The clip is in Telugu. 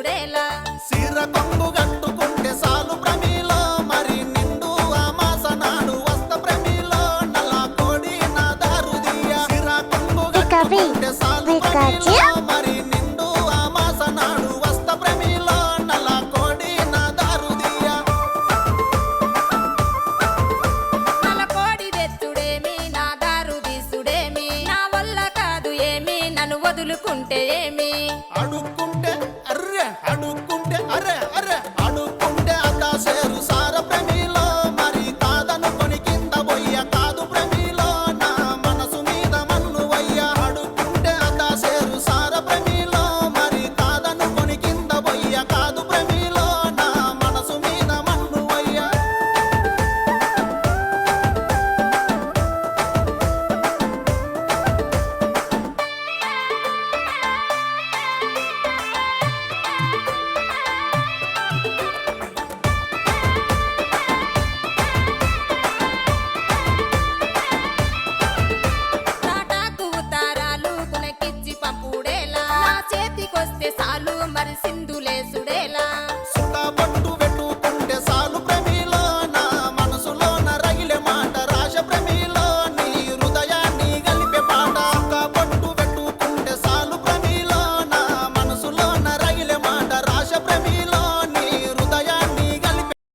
చూడేలా సిర కొంగు గట్టుకుంటే సాలు ప్రమిలో మరి నిండు అమాసనాడు వస్త ప్రమిలో నల్ల కోడి నా దారుదియ సిర కొంగు గట్టుకుంటే సాలు ప్రమిలో మరి నిండు అమాసనాడు వస్త ప్రమిలో నల్ల కోడి నా దారుదియ నల్ల కోడి తెచ్చుడేమి నా దారు తీసుడేమి నా వల్ల కాదు ఏమి నన్ను వదులుకుంటే ఏమి అడుక్కుంటే అర్రె అడుక్కు